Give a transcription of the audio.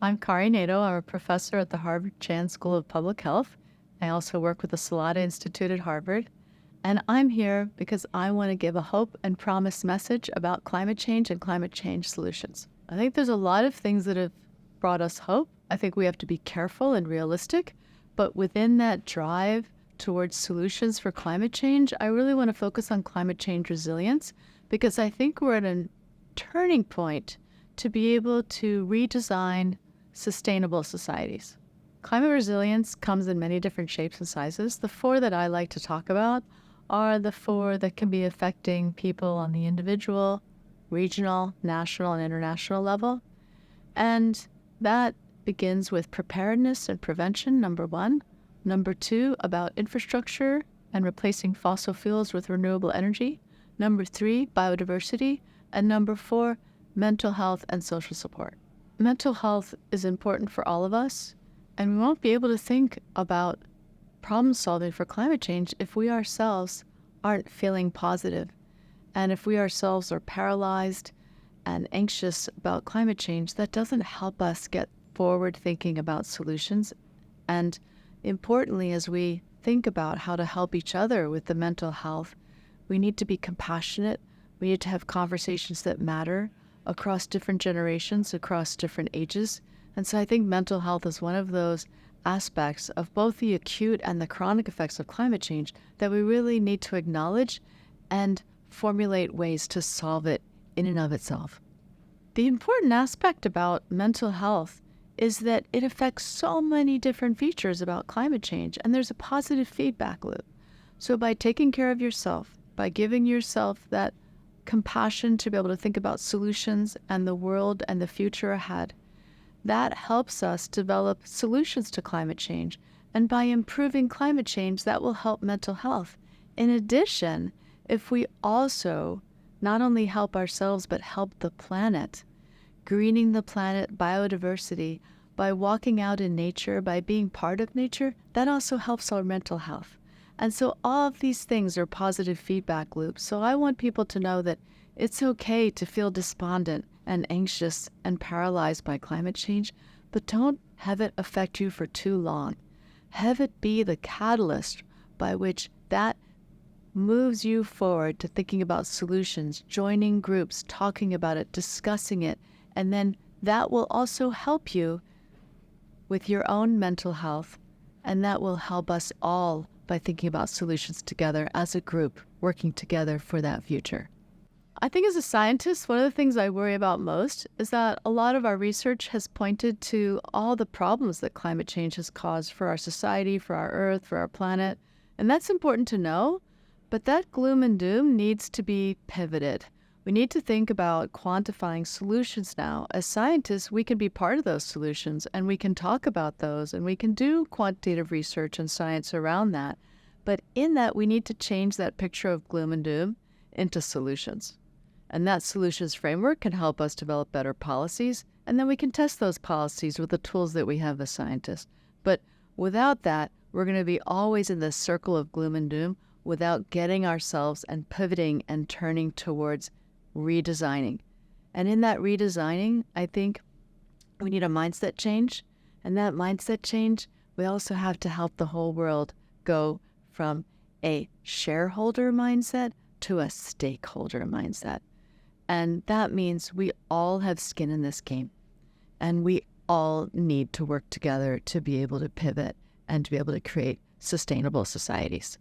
I'm Kari Nadeau. I'm a professor at the Harvard Chan School of Public Health. I also work with the Salata Institute at Harvard. And I'm here because I want to give a hope and promise message about climate change and climate change solutions. I think there's a lot of things that have brought us hope. I think we have to be careful and realistic. But within that drive towards solutions for climate change, I really want to focus on climate change resilience because I think we're at a turning point to be able to redesign sustainable societies. Climate resilience comes in many different shapes and sizes. The four that I like to talk about are the four that can be affecting people on the individual, regional, national, and international level. And that begins with preparedness and prevention, number one. Number two, about infrastructure and replacing fossil fuels with renewable energy. Number three, biodiversity. And number four, mental health and social support. Mental health is important for all of us, and we won't be able to think about problem solving for climate change if we ourselves aren't feeling positive, and if we ourselves are paralyzed and anxious about climate change. That doesn't help us get forward thinking about solutions. And importantly, as we think about how to help each other with the mental health, we need to be compassionate. We need to have conversations that matter across different generations, across different ages. And so I think mental health is one of those aspects of both the acute and the chronic effects of climate change that we really need to acknowledge and formulate ways to solve it in and of itself. The important aspect about mental health is that it affects so many different features about climate change, and there's a positive feedback loop. So by taking care of yourself, by giving yourself that compassion to be able to think about solutions and the world and the future ahead, that helps us develop solutions to climate change. And by improving climate change, that will help mental health. In addition, if we also not only help ourselves, but help the planet, greening the planet, biodiversity, by walking out in nature, by being part of nature, that also helps our mental health. And so all of these things are positive feedback loops. So I want people to know that it's okay to feel despondent and anxious and paralyzed by climate change, but don't have it affect you for too long. Have it be the catalyst by which that moves you forward to thinking about solutions, joining groups, talking about it, discussing it, and then that will also help you with your own mental health, and that will help us all by thinking about solutions together as a group, working together for that future. I think as a scientist, one of the things I worry about most is that a lot of our research has pointed to all the problems that climate change has caused for our society, for our Earth, for our planet. And that's important to know, but that gloom and doom needs to be pivoted. We need to think about quantifying solutions now. As scientists, we can be part of those solutions, and we can talk about those, and we can do quantitative research and science around that. But in that, we need to change that picture of gloom and doom into solutions. And that solutions framework can help us develop better policies, and then we can test those policies with the tools that we have as scientists. But without that, we're going to be always in this circle of gloom and doom without getting ourselves and pivoting and turning towards redesigning. And in that redesigning, I think we need a mindset change. And that mindset change, we also have to help the whole world go from a shareholder mindset to a stakeholder mindset. And that means we all have skin in this game, and we all need to work together to be able to pivot and to be able to create sustainable societies.